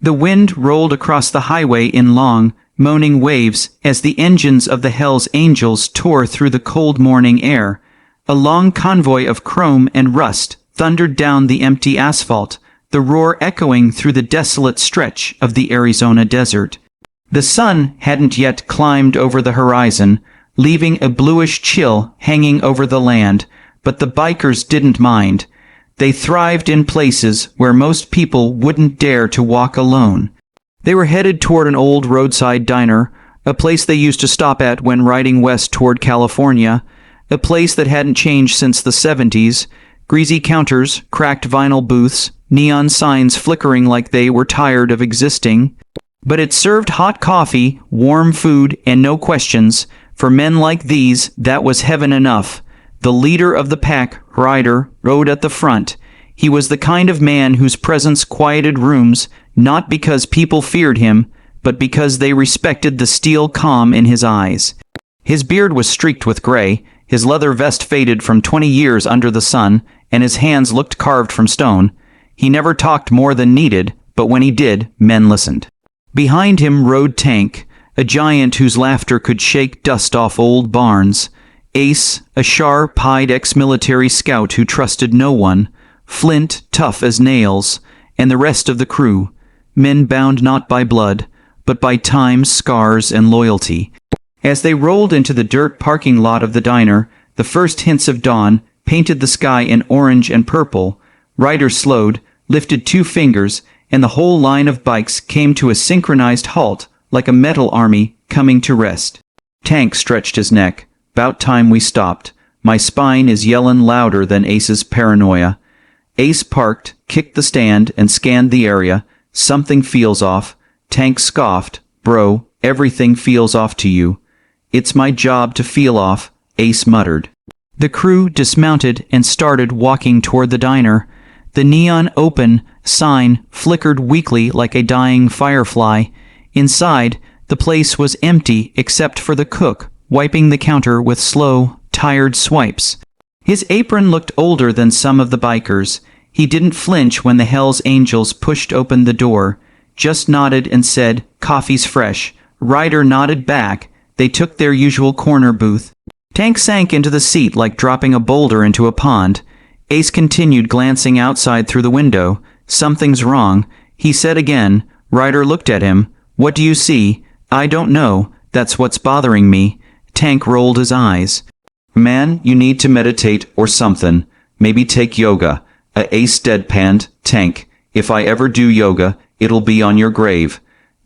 The wind rolled across the highway in long, moaning waves as the engines of the Hells Angels tore through the cold morning air. A long convoy of chrome and rust thundered down the empty asphalt, the roar echoing through the desolate stretch of the Arizona desert. The sun hadn't yet climbed over the horizon, leaving a bluish chill hanging over the land, but the bikers didn't mind. They thrived in places where most people wouldn't dare to walk alone. They were headed toward an old roadside diner, a place they used to stop at when riding west toward California, a place that hadn't changed since the 70s, greasy counters, cracked vinyl booths, neon signs flickering like they were tired of existing. But it served hot coffee, warm food, and no questions. For men like these, that was heaven enough. The leader of the pack, Ryder, rode at the front. He was the kind of man whose presence quieted rooms, not because people feared him, but because they respected the steel calm in his eyes. His beard was streaked with gray, his leather vest faded from 20 years under the sun, and his hands looked carved from stone. He never talked more than needed, but when he did, men listened. Behind him rode Tank, a giant whose laughter could shake dust off old barns. Ace, a sharp-eyed ex-military scout who trusted no one. Flint, tough as nails, and the rest of the crew, men bound not by blood, but by time, scars, and loyalty. As they rolled into the dirt parking lot of the diner, the first hints of dawn painted the sky in orange and purple. Ryder slowed, lifted 2 fingers, and the whole line of bikes came to a synchronized halt, like a metal army coming to rest. Tank stretched his neck. "'Bout time we stopped. My spine is yellin' louder than Ace's paranoia." Ace parked, kicked the stand, and scanned the area. "Something feels off." Tank scoffed. "Bro, everything feels off to you." "It's my job to feel off," Ace muttered. The crew dismounted and started walking toward the diner. The neon open sign flickered weakly like a dying firefly. Inside, the place was empty except for the cook, wiping the counter with slow, tired swipes. His apron looked older than some of the bikers. He didn't flinch when the Hells Angels pushed open the door, just nodded and said, "Coffee's fresh." Ryder nodded back. They took their usual corner booth. Tank sank into the seat like dropping a boulder into a pond. Ace continued glancing outside through the window. "Something's wrong," he said again. Ryder looked at him. "What do you see?" "I don't know. That's what's bothering me." Tank rolled his eyes. "Man, you need to meditate or something. Maybe take yoga." Ace deadpanned. "Tank, if I ever do yoga, it'll be on your grave."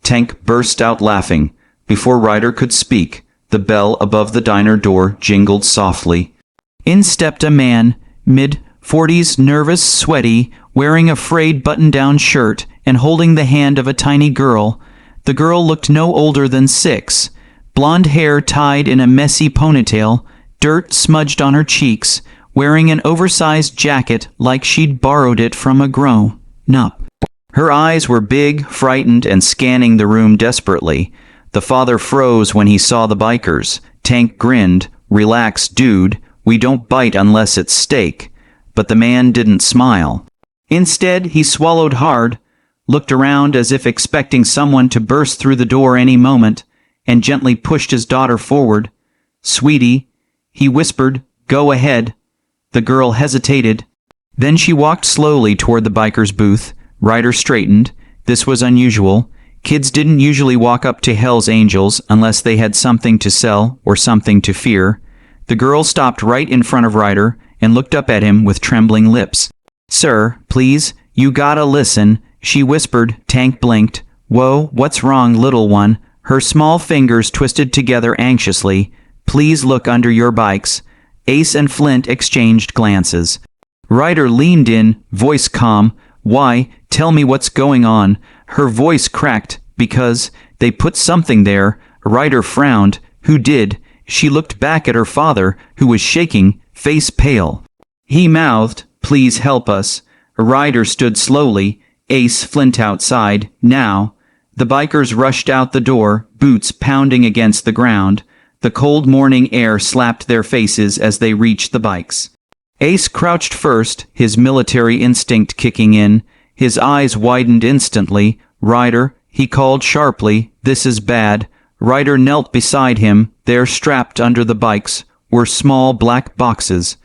Tank burst out laughing. Before Ryder could speak, the bell above the diner door jingled softly. In stepped a man, mid-40s, nervous, sweaty, wearing a frayed button-down shirt and holding the hand of a tiny girl. The girl looked no older than 6. Blonde hair tied in a messy ponytail, dirt smudged on her cheeks, wearing an oversized jacket like she'd borrowed it from a grown-up. Her eyes were big, frightened, and scanning the room desperately. The father froze when he saw the bikers. Tank grinned. "Relax, dude. We don't bite unless it's steak." But the man didn't smile. Instead, he swallowed hard, looked around as if expecting someone to burst through the door any moment, and gently pushed his daughter forward. "Sweetie," he whispered, "go ahead." The girl hesitated. Then she walked slowly toward the biker's booth. Ryder straightened. This was unusual. Kids didn't usually walk up to Hells Angels unless they had something to sell or something to fear. The girl stopped right in front of Ryder and looked up at him with trembling lips. "Sir, please, you gotta listen," she whispered. Tank blinked. "Whoa, what's wrong, little one?" Her small fingers twisted together anxiously. "Please look under your bikes." Ace and Flint exchanged glances. Ryder leaned in, voice calm. "Why? Tell me what's going on." Her voice cracked. "Because they put something there." Ryder frowned. "Who did?" She looked back at her father, who was shaking, face pale. He mouthed, "Please help us." Ryder stood slowly. Ace, Flint outside. "Now." The bikers rushed out the door, boots pounding against the ground. The cold morning air slapped their faces as they reached the bikes. Ace crouched first, his military instinct kicking in. His eyes widened instantly. Ryder, he called sharply, this is bad. Ryder knelt beside him. There, strapped under the bikes, were small black boxes.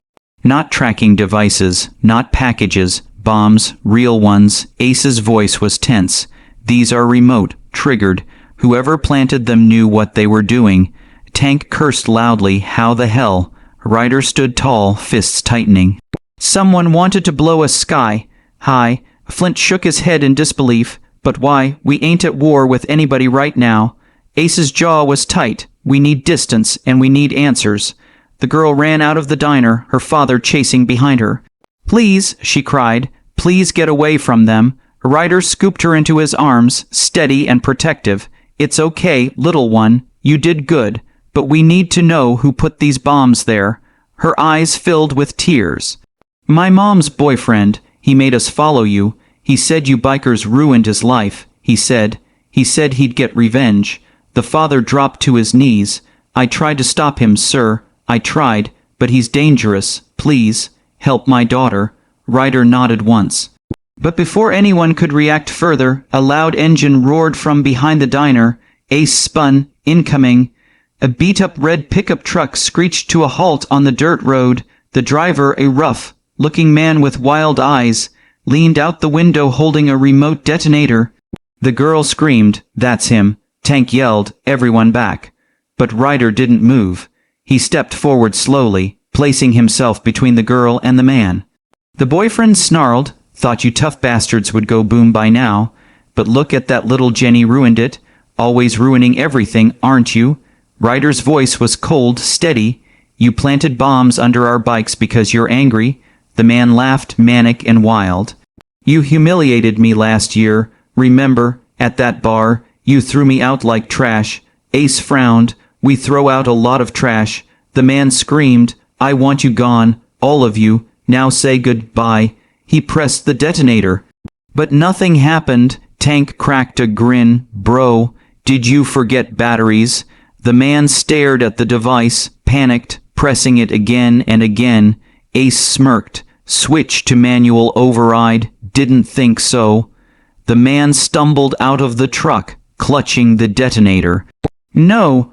Not tracking devices, not packages, bombs, real ones. Ace's voice was tense. These are remote, triggered. Whoever planted them knew what they were doing. Tank cursed loudly. How the hell? Ryder stood tall, fists tightening. Someone wanted to blow us sky high. Flint shook his head in disbelief. But why? We ain't at war with anybody right now. Ace's jaw was tight. We need distance, and we need answers. The girl ran out of the diner, her father chasing behind her. Please, she cried. Please get away from them. Ryder scooped her into his arms, steady and protective. It's okay, little one. You did good. But we need to know who put these bombs there. Her eyes filled with tears. My mom's boyfriend. He made us follow you. He said you bikers ruined his life. He said he'd get revenge. The father dropped to his knees. I tried to stop him, sir. I tried, but he's dangerous. Please, help my daughter. Ryder nodded once. But before anyone could react further, a loud engine roared from behind the diner. Ace spun, incoming. A beat-up red pickup truck screeched to a halt on the dirt road. The driver, a rough-looking man with wild eyes, leaned out the window holding a remote detonator. The girl screamed, "That's him!" Tank yelled, "Everyone back!" But Ryder didn't move. He stepped forward slowly, placing himself between the girl and the man. The boyfriend snarled, "Thought you tough bastards would go boom by now. But look at that little Jenny, ruined it. Always ruining everything, aren't you?" Ryder's voice was cold, steady. "You planted bombs under our bikes because you're angry." The man laughed, manic and wild. "You humiliated me last year. Remember, at that bar, you threw me out like trash." Ace frowned. "We throw out a lot of trash." The man screamed, "I want you gone, all of you. Now say goodbye." He pressed the detonator. But nothing happened. Tank cracked a grin. "Bro, did you forget batteries?" The man stared at the device, panicked, pressing it again and again. Ace smirked. "Switch to manual override. Didn't think so." The man stumbled out of the truck, clutching the detonator. No,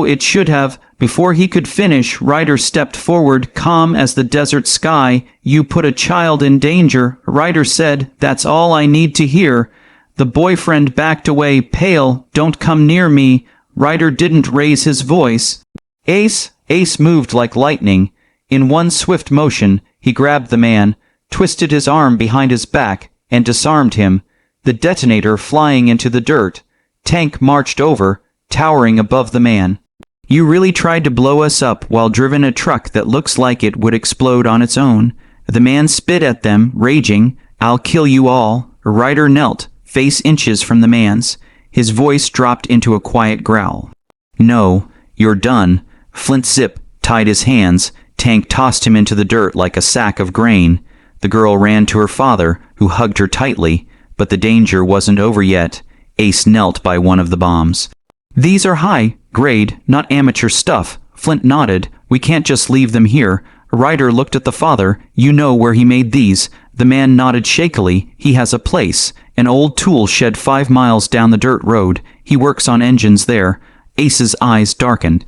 it should have." Before he could finish, Ryder stepped forward, calm as the desert sky. "You put a child in danger," Ryder said. "That's all I need to hear." The boyfriend backed away, pale. "Don't come near me." Ryder didn't raise his voice. Ace moved like lightning. In one swift motion, he grabbed the man, twisted his arm behind his back, and disarmed him, the detonator flying into the dirt. Tank marched over, towering above the man. "You really tried to blow us up while driven a truck that looks like it would explode on its own." The man spit at them, raging, "I'll kill you all." Ryder knelt, face inches from the man's. His voice dropped into a quiet growl. "No, you're done." Flint Zip tied his hands. Tank tossed him into the dirt like a sack of grain. The girl ran to her father, who hugged her tightly, but the danger wasn't over yet. Ace knelt by one of the bombs. "These are high-grade, not amateur stuff." Flint nodded. "We can't just leave them here." Ryder looked at the father. "You know where he made these?" The man nodded shakily. "He has a place, an old tool shed 5 miles down the dirt road. He works on engines there." Ace's eyes darkened.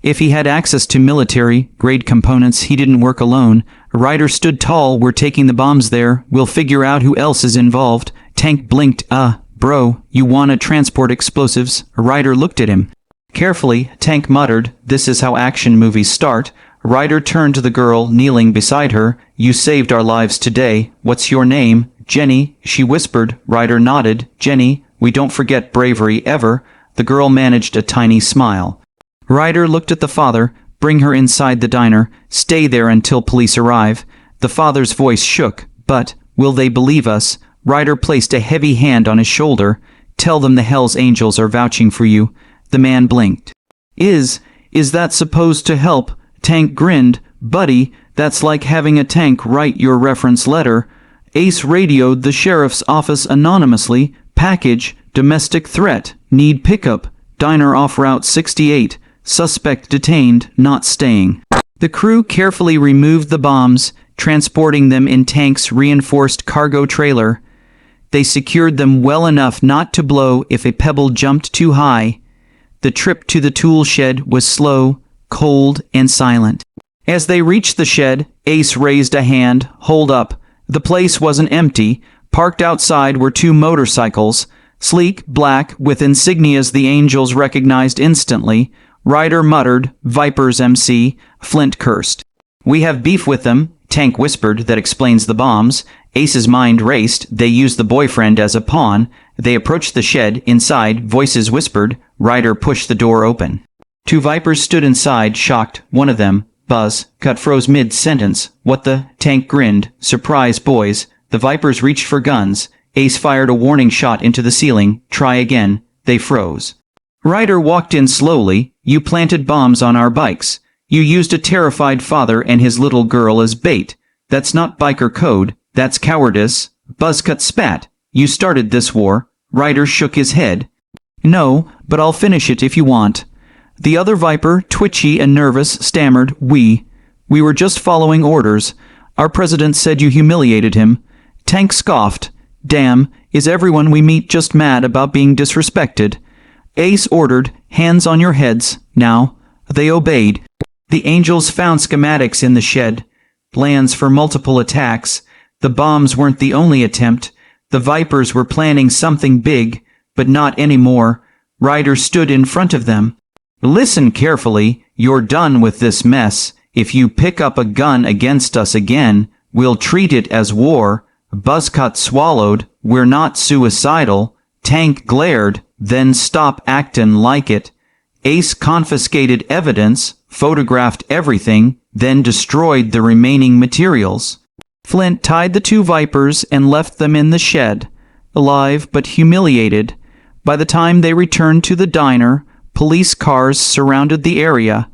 If he had access to military-grade components, he didn't work alone. Ryder stood tall. "We're taking the bombs there. We'll figure out who else is involved." Tank blinked. Bro, you want to transport explosives?" Ryder looked at him. Carefully, Tank muttered, "This is how action movies start." Ryder turned to the girl kneeling beside her. "You saved our lives today. What's your name?" "Jenny," she whispered. Ryder nodded. "Jenny, we don't forget bravery, ever." The girl managed a tiny smile. Ryder looked at the father. "Bring her inside the diner. Stay there until police arrive." The father's voice shook. "But, will they believe us?" Ryder placed a heavy hand on his shoulder. "Tell them the Hell's Angels are vouching for you." The man blinked. Is that supposed to help?" Tank grinned. "Buddy, that's like having a tank write your reference letter." Ace radioed the sheriff's office anonymously. "Package, domestic threat, need pickup, diner off Route 68, suspect detained, not staying." The crew carefully removed the bombs, transporting them in Tank's reinforced cargo trailer. they secured them well enough not to blow if a pebble jumped too high. The trip to the tool shed was slow, cold, and silent. As they reached the shed, Ace raised a hand. "Hold up." The place wasn't empty. Parked outside were 2 motorcycles, sleek, black, with insignias the Angels recognized instantly. Ryder muttered, "Vipers, MC." Flint cursed. "We have beef with them," Tank whispered. "That explains the bombs." Ace's mind raced. They used the boyfriend as a pawn. They approached the shed. Inside, voices whispered. Ryder pushed the door open. 2 Vipers stood inside, shocked. One of them, Buzz, cut froze mid-sentence. "What the?" Tank grinned. "Surprise, boys." The Vipers reached for guns. Ace fired a warning shot into the ceiling. "Try again." They froze. Ryder walked in slowly. "You planted bombs on our bikes. You used a terrified father and his little girl as bait. That's not biker code. That's cowardice." Buzzcut spat. "You started this war." Ryder shook his head. "No, but I'll finish it if you want." The other Viper, twitchy and nervous, stammered, We were just following orders. Our president said you humiliated him." Tank scoffed. "Damn, is everyone we meet just mad about being disrespected?" Ace ordered, "Hands on your heads, now." They obeyed. The Angels found schematics in the shed. Plans for multiple attacks. The bombs weren't the only attempt. The Vipers were planning something big, but not anymore. Ryder stood in front of them. "Listen carefully. You're done with this mess. If you pick up a gun against us again, we'll treat it as war." Buzzcut swallowed. "We're not suicidal." Tank glared. "Then stop actin' like it." Ace confiscated evidence, photographed everything, then destroyed the remaining materials. Flint tied the 2 Vipers and left them in the shed, alive but humiliated. By the time they returned to the diner, police cars surrounded the area.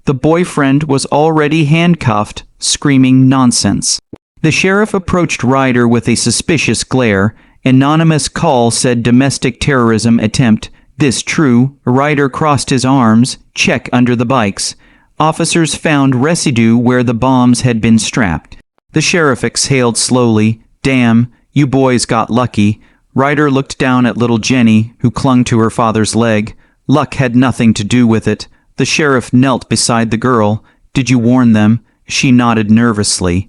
The boyfriend was already handcuffed, screaming nonsense. The sheriff approached Ryder with a suspicious glare. Anonymous call said domestic terrorism attempt. This true. Ryder crossed his arms. Check under the bikes. Officers found residue where the bombs had been strapped. The sheriff exhaled slowly. "Damn, you boys got lucky." Ryder looked down at little Jenny, who clung to her father's leg. Luck had nothing to do with it. The sheriff knelt beside the girl. "Did you warn them?" She nodded nervously.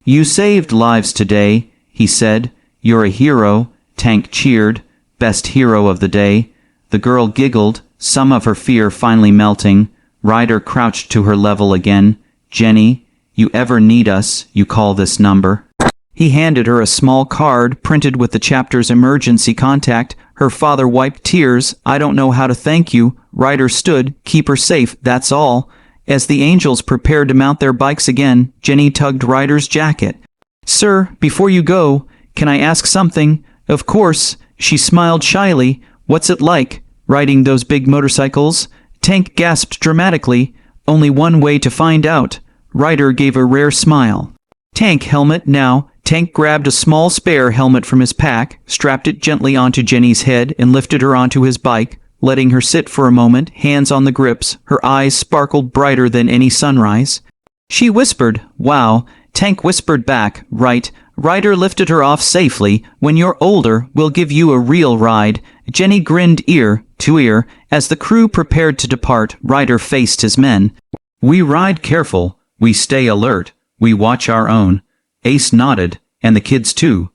"You saved lives today," he said. "You're a hero." Tank cheered. "Best hero of the day." The girl giggled, some of her fear finally melting. Ryder crouched to her level again. "Jenny, you ever need us, you call this number." He handed her a small card printed with the chapter's emergency contact. Her father wiped tears. "I don't know how to thank you." Ryder stood. "Keep her safe, that's all." As the Angels prepared to mount their bikes again, Jenny tugged Ryder's jacket. "Sir, before you go, can I ask something?" "Of course." She smiled shyly. "What's it like, riding those big motorcycles?" Tank gasped dramatically. "Only one way to find out." Ryder gave a rare smile. "Tank helmet now." Tank grabbed a small spare helmet from his pack, strapped it gently onto Jenny's head, and lifted her onto his bike, letting her sit for a moment, hands on the grips. Her eyes sparkled brighter than any sunrise. She whispered, "Wow." Tank whispered back, "Right." Ryder lifted her off safely. "When you're older, we'll give you a real ride." Jenny grinned ear to ear. As the crew prepared to depart, Ryder faced his men. "We ride careful. We stay alert. We watch our own." Ace nodded, "And the kids too."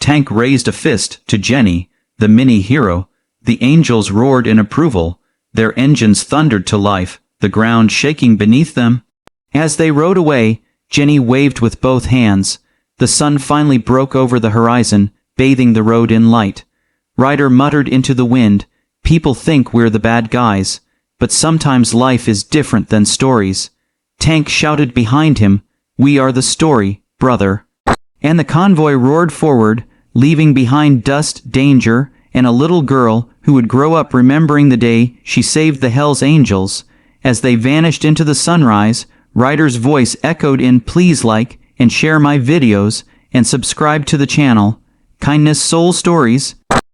Tank raised a fist to Jenny, the mini hero. The Angels roared in approval. Their engines thundered to life, the ground shaking beneath them. As they rode away, Jenny waved with both hands. The sun finally broke over the horizon, bathing the road in light. Ryder muttered into the wind, "People think we're the bad guys, but sometimes life is different than stories." Tank shouted behind him, "We are the story, brother." And the convoy roared forward, leaving behind dust, danger, and a little girl who would grow up remembering the day she saved the Hell's Angels. As they vanished into the sunrise, Ryder's voice echoed in, "Please like and share my videos and subscribe to the channel. Kindness Soul Stories."